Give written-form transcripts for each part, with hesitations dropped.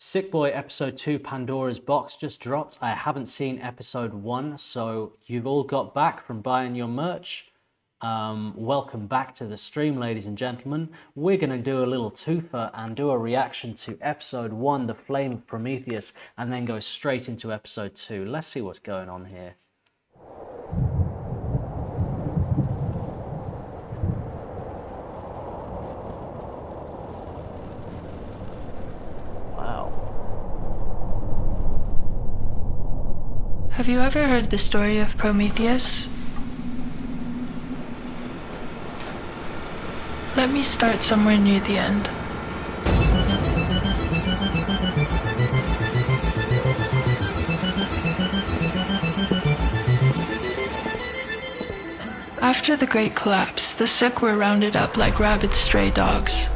Sick Boy episode 2 Pandora's Box just dropped. I haven't seen episode 1, so you've all got back from buying your merch. Welcome back to the stream, ladies and gentlemen. We're going to do a little twofer and do a reaction to episode 1, The Flame of Prometheus, and then go straight into episode 2. Let's see what's going on here. Have you ever heard the story of Prometheus? Let me start somewhere near the end. After the Great Collapse, the sick were rounded up like rabid stray dogs.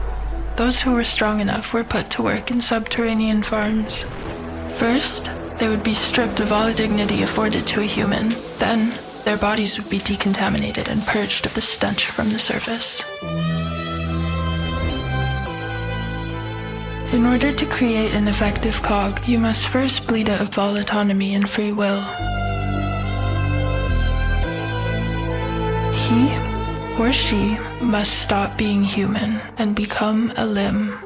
Those who were strong enough were put to work in subterranean farms. First, they would be stripped of all dignity afforded to a human. Then, their bodies would be decontaminated and purged of the stench from the surface. In order to create an effective cog, you must first bleed it of all autonomy and free will. He or she must stop being human and become a limb.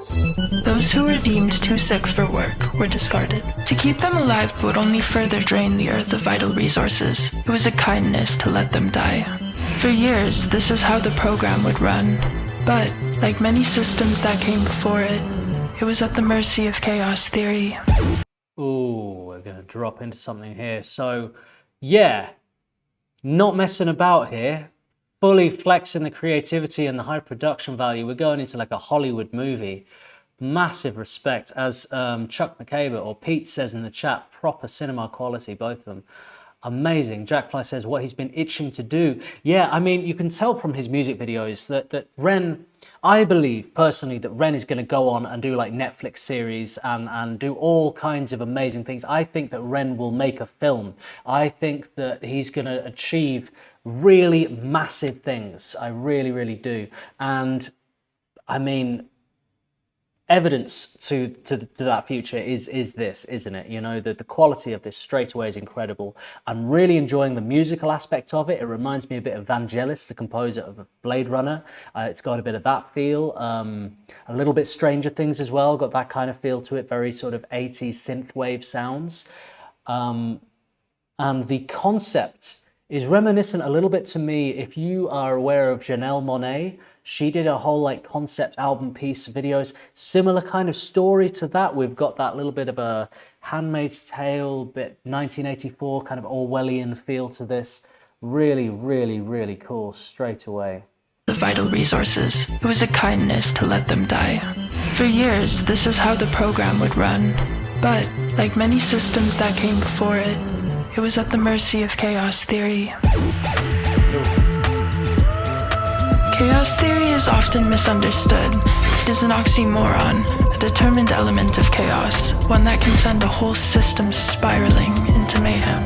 Those who were deemed too sick for work were discarded. To keep them alive would only further drain the earth of vital resources. It was a kindness to let them die. For years, this is how the program would run. But, like many systems that came before it, it was at the mercy of chaos theory. Ooh, we're going to drop into something here. So, yeah, not messing about here. Fully flexing the creativity and the high production value. We're going into like a Hollywood movie. Massive respect, as Chuck McCabe or Pete says in the chat, proper cinema quality, both of them. Amazing. Jackfly says what he's been itching to do. Yeah, I mean, you can tell from his music videos that Ren, I believe personally that Ren is going to go on and do like Netflix series and do all kinds of amazing things. I think that Ren will make a film. I think that he's going to achieve really massive things. I really, really do. And I mean, evidence to that future is this, isn't it? You know, the quality of this straight away is incredible. I'm really enjoying the musical aspect of it. It reminds me a bit of Vangelis, the composer of Blade Runner. It's got a bit of that feel, a little bit Stranger Things as well, got that kind of feel to it, very sort of 80s synthwave sounds. And the concept is reminiscent a little bit to me, if you are aware of Janelle Monáe. She did a whole like concept album piece videos, similar kind of story to that. We've got that little bit of a Handmaid's Tale, bit 1984 kind of Orwellian feel to this. Really, really, really cool straight away. The vital resources. It was a kindness to let them die. For years, this is how the program would run. But, like many systems that came before it, it was at the mercy of chaos theory. Chaos theory is often misunderstood. It is an oxymoron, a determined element of chaos, one that can send a whole system spiraling into mayhem.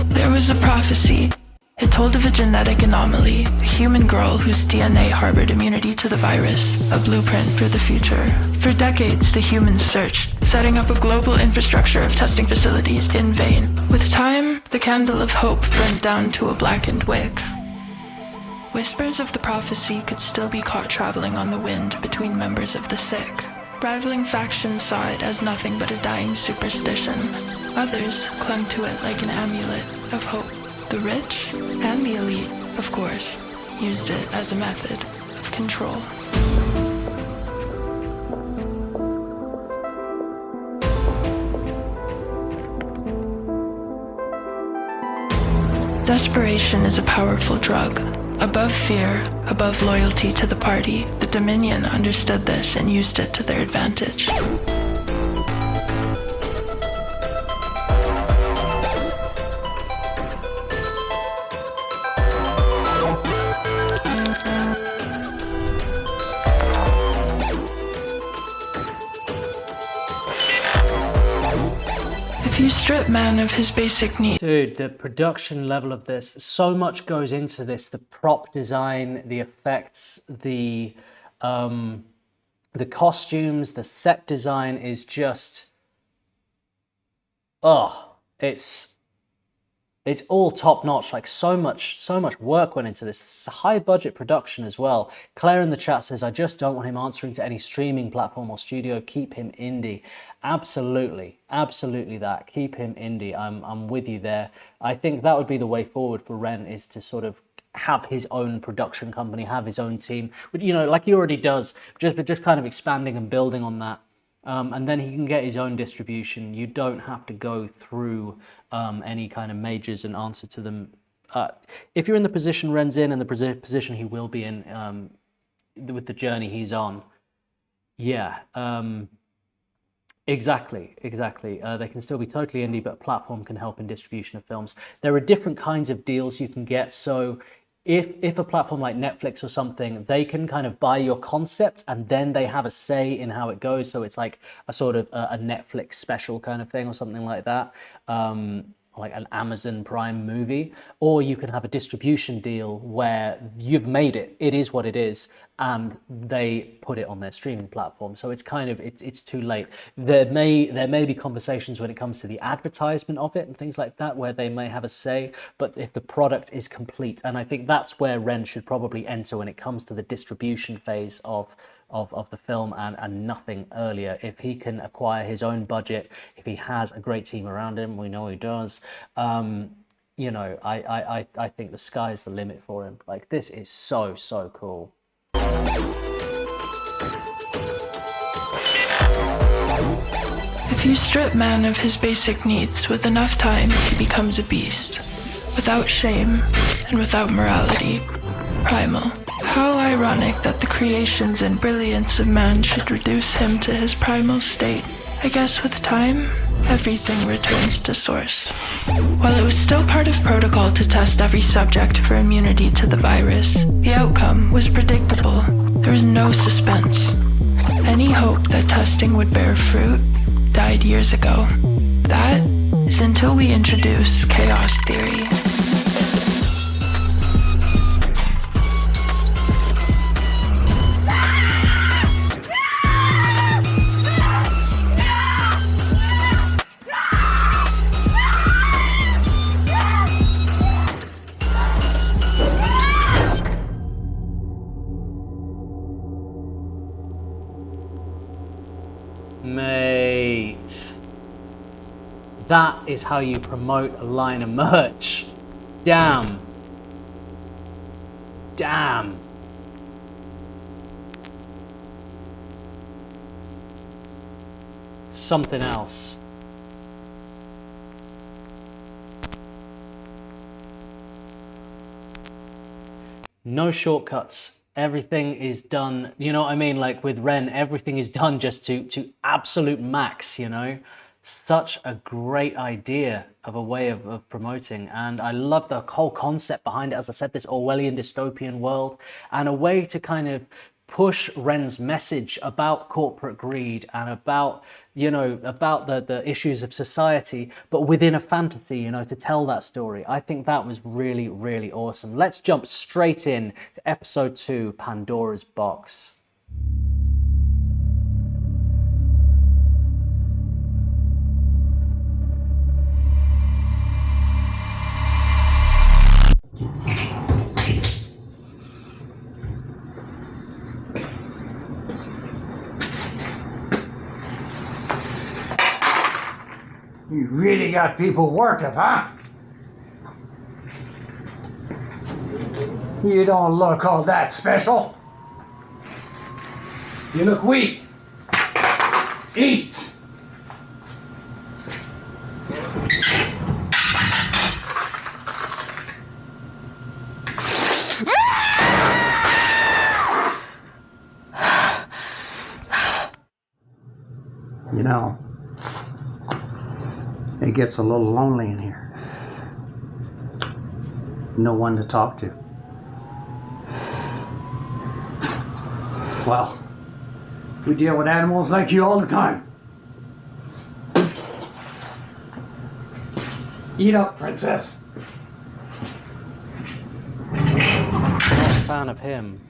There was a prophecy. It told of a genetic anomaly, a human girl whose DNA harbored immunity to the virus, a blueprint for the future. For decades, the humans searched, setting up a global infrastructure of testing facilities in vain. With time, the candle of hope burnt down to a blackened wick. Whispers of the prophecy could still be caught traveling on the wind between members of the sick. Rivaling factions saw it as nothing but a dying superstition. Others clung to it like an amulet of hope. The rich and the elite, of course, used it as a method of control. Desperation is a powerful drug. Above fear, above loyalty to the party, the Dominion understood this and used it to their advantage. If you strip man of his basic needs. Dude, the production level of this, so much goes into this. The prop design, the effects, the costumes, the set design is just, it's all top notch. Like so much work went into this. It's a high budget production as well. Claire in the chat says, I just don't want him answering to any streaming platform or studio. Keep him indie. Absolutely that. Keep him indie. I'm with you there. I think that would be the way forward for Ren, is to sort of have his own production company, have his own team, but like he already does, just kind of expanding and building on that. And then he can get his own distribution. You don't have to go through any kind of majors and answer to them. If you're in the position Ren's in and the position he will be in with the journey he's on, yeah, exactly. They can still be totally indie, but a platform can help in distribution of films. There are different kinds of deals you can get. So if a platform like Netflix or something, they can kind of buy your concept and then they have a say in how it goes. So it's like a sort of a Netflix special kind of thing or something like that. Like an Amazon Prime movie, or you can have a distribution deal where you've made it, it is what it is, and they put it on their streaming platform. So it's kind of, it's too late. There may be conversations when it comes to the advertisement of it and things like that, where they may have a say, but if the product is complete, and I think that's where Ren should probably enter when it comes to the distribution phase of the film, and nothing earlier. If he can acquire his own budget, if he has a great team around him, we know he does, I think the sky's the limit for him. Like, this is so cool. If you strip man of his basic needs, with enough time, he becomes a beast. Without shame and without morality. Primal. How ironic that the creations and brilliance of man should reduce him to his primal state. I guess with time, everything returns to source. While it was still part of protocol to test every subject for immunity to the virus, the outcome was predictable. There was no suspense. Any hope that testing would bear fruit died years ago. That is until we introduce chaos theory. Mate, that is how you promote a line of merch. Damn. Something else. No shortcuts. Everything is done, you know what I mean? Like with Ren, everything is done just to absolute max, you know? Such a great idea of a way of promoting. And I love the whole concept behind it. As I said, this Orwellian dystopian world, and a way to kind of push Ren's message about corporate greed and about, you know, about the issues of society, but within a fantasy, you know, to tell that story. I think that was really, really awesome. Let's jump straight in to episode 2, Pandora's Box. You really got people working, huh? You don't look all that special. You look weak. Eat. You know, it gets a little lonely in here. No one to talk to. Well, we deal with animals like you all the time. Eat up, princess. Not a fan of him.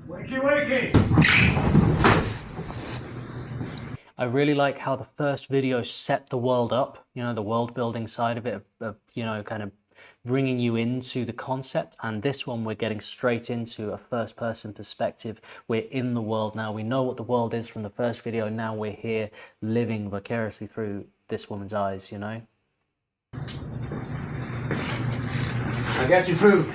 Wakey, wakey! I really like how the first video set the world up, you know, the world building side of it, you know, kind of bringing you into the concept. And this one, we're getting straight into a first person perspective. We're in the world now. We know what the world is from the first video. Now we're here living vicariously through this woman's eyes, you know? I got your food.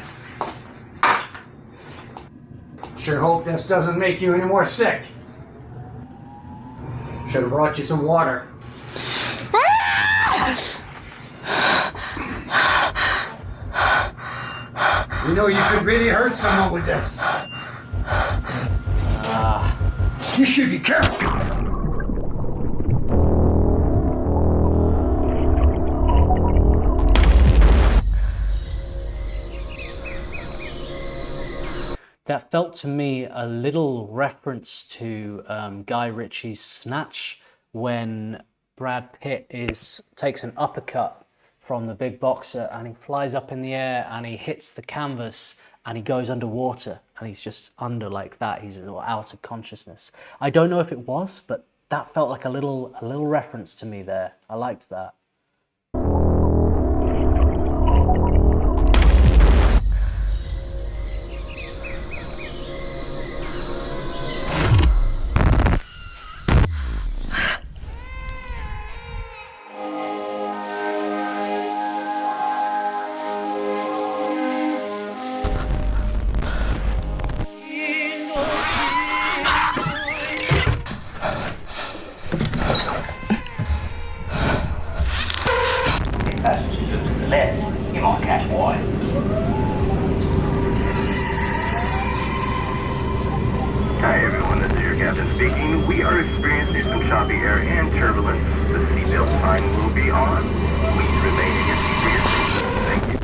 Sure hope this doesn't make you any more sick. Should have brought you some water. You know you could really hurt someone with this. You should be careful. That felt to me a little reference to Guy Ritchie's Snatch, when Brad Pitt takes an uppercut from the big boxer and he flies up in the air and he hits the canvas and he goes underwater and he's just under like that. He's out of consciousness. I don't know if it was, but that felt like a little reference to me there. I liked that. Come on, catch boy. Hi everyone, this is your captain speaking. We are experiencing some choppy air and turbulence. The seatbelt sign will be on. Please remain in your seat for your safety. Thank you.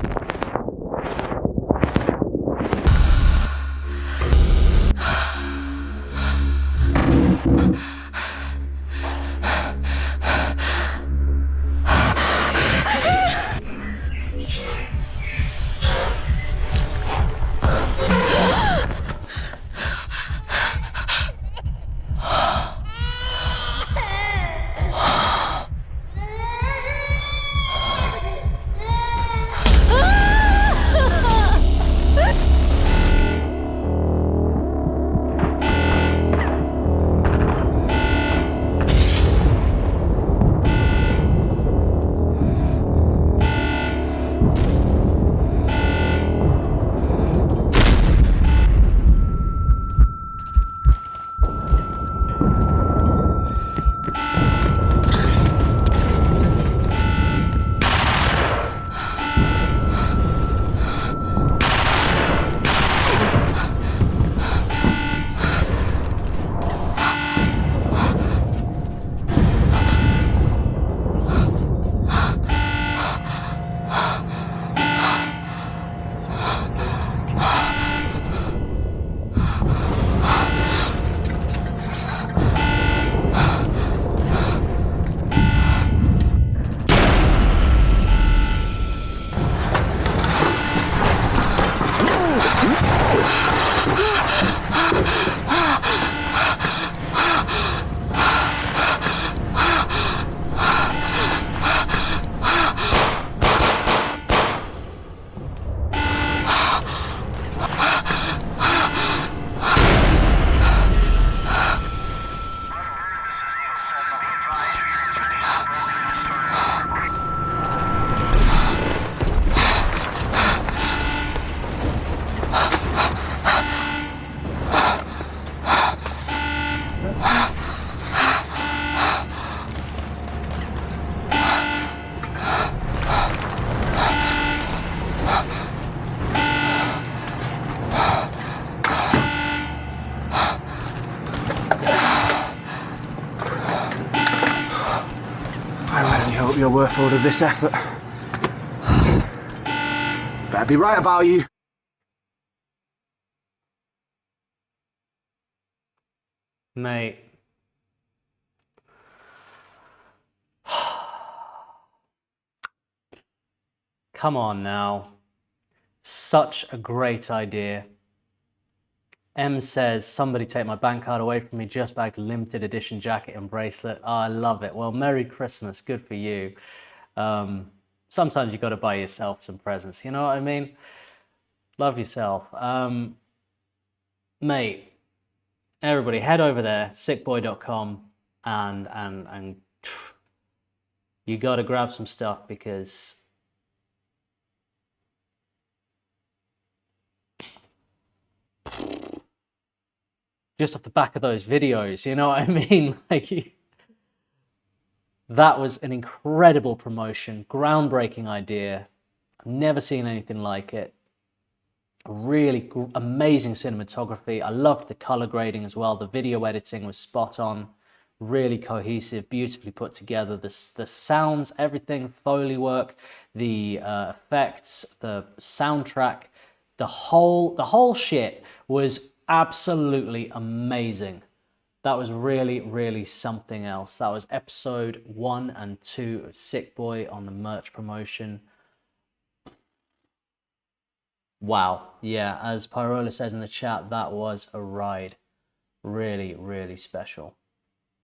hope you're worth all of this effort. Better be right about you. Mate. Come on now. Such a great idea. M says, somebody take my bank card away from me, just bagged limited edition jacket and bracelet. Oh, I love it. Well, Merry Christmas. Good for you. Sometimes you got to buy yourself some presents. You know what I mean? Love yourself. Mate, everybody head over there, sickboy.com, and you got to grab some stuff because just off the back of those videos, you know what I mean? Like, that was an incredible promotion, groundbreaking idea. I've never seen anything like it. Really amazing cinematography. I loved the color grading as well. The video editing was spot on, really cohesive, beautifully put together. The sounds, everything, Foley work, the effects, the soundtrack, the whole shit was absolutely amazing. That was really, really something else. That was episode 1 and 2 of Sick Boy on the merch promotion. Wow. Yeah, as Pyrola says in the chat, that was a ride. Really, really special.